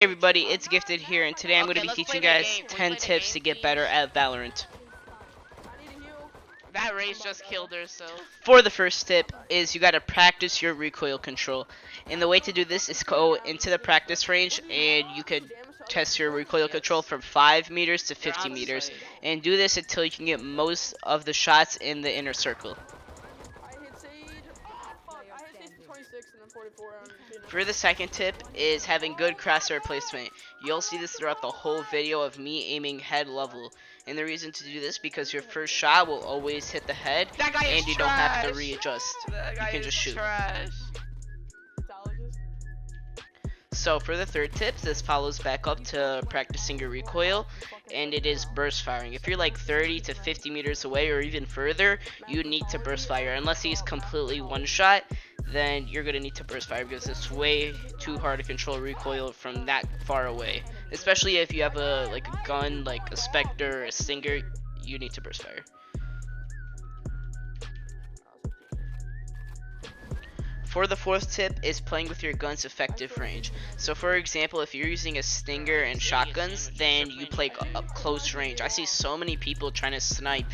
Hey everybody, it's Gifted here, and today I'm going to be teaching you guys 10 tips to get better at Valorant. That race just killed her, so. For the first tip is you got to practice your recoil control. And the way to do this is go into the practice range and you could test your recoil control from 5 meters to 50 meters. And do this until you can get most of the shots in the inner circle. For the second tip is having good crosshair placement. You'll see this throughout the whole video of me aiming head level. And the reason to do this because your first shot will always hit the head and you don't have to readjust. You can just shoot. So for the third tip, this follows back up to practicing your recoil, and it is burst firing. If you're like 30 to 50 meters away or even further, you need to burst fire. Unless he's completely one shot, then you're gonna need to burst fire because it's way too hard to control recoil from that far away. Especially if you have a gun like a Spectre or a Stinger, you need to burst fire. For the fourth tip is playing with your gun's effective range. So for example, if you're using a Stinger and shotguns, then you play up close range. I see so many people trying to snipe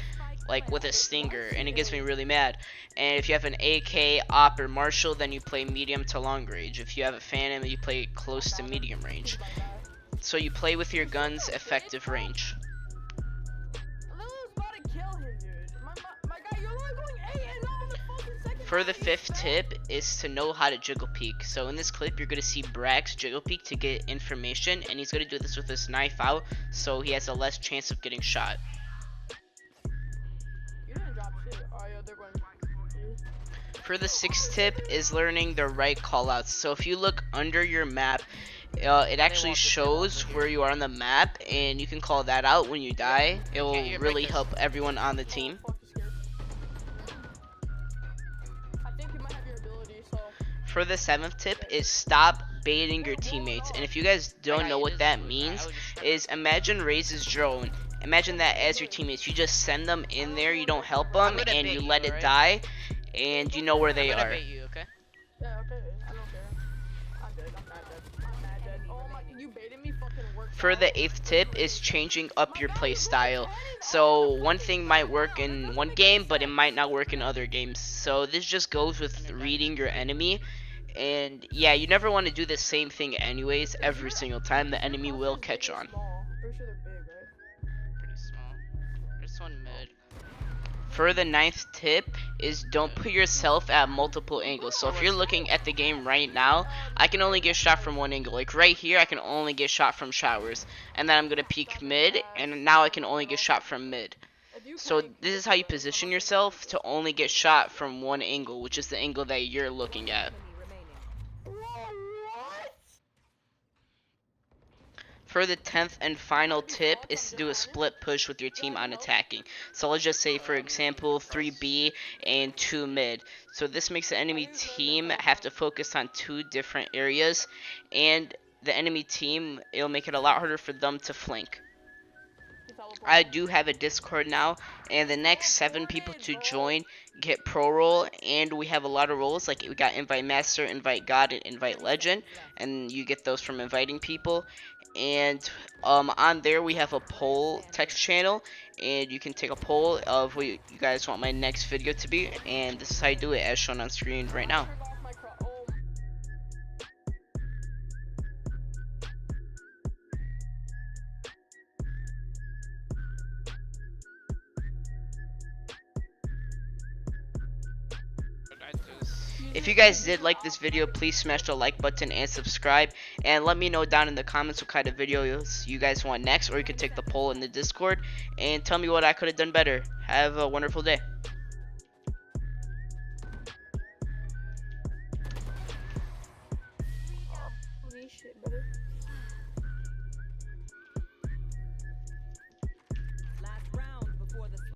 like with a Stinger, and it gets me really mad. And if you have an AK, Op, or Marshall, then you play medium to long range. If you have a Phantom, you play close to medium range. So you play with your gun's effective range. For the fifth tip is to know how to jiggle peek. So in this clip, you're going to see Brax jiggle peek to get information, and he's going to do this with his knife out, so he has a less chance of getting shot. For the sixth tip is learning the right callouts. So if you look under your map, it actually shows where you are on the map, and you can call that out when you die. It will really help everyone on the team. For the seventh tip is stop baiting your teammates. And if you guys don't know what that means, is imagine Raze's drone. Imagine that as your teammates. You just send them in there, you don't help them, and you let it die, and you know where they are. For the eighth tip is changing up your play style. So one thing might work in one game, but it might not work in other games. So this just goes with reading your enemy. And yeah, you never want to do the same thing anyways every single time. The enemy will catch on. Pretty small. This one mid. For the ninth tip is don't put yourself at multiple angles. So if you're looking at the game right now, I can only get shot from one angle. Like right here, I can only get shot from showers. And then I'm going to peek mid, and now I can only get shot from mid. So this is how you position yourself to only get shot from one angle, which is the angle that you're looking at. For the 10th and final tip is to do a split push with your team on attacking. So let's just say, for example, 3B and 2 mid. So this makes the enemy team have to focus on 2 different areas, and the enemy team, it'll make it a lot harder for them to flank. I do have a Discord now, and the next 7 people to join get pro role, and we have a lot of roles, like we got invite master, invite god, and invite legend, and you get those from inviting people. And on there we have a poll text channel, and you can take a poll of what you guys want my next video to be, and this is how you do it as shown on screen right now. If you guys did like this video, please smash the like button and subscribe, and let me know down in the comments what kind of videos you guys want next, or you can take the poll in the Discord and tell me what I could have done better. Have a wonderful day. Holy shit, brother.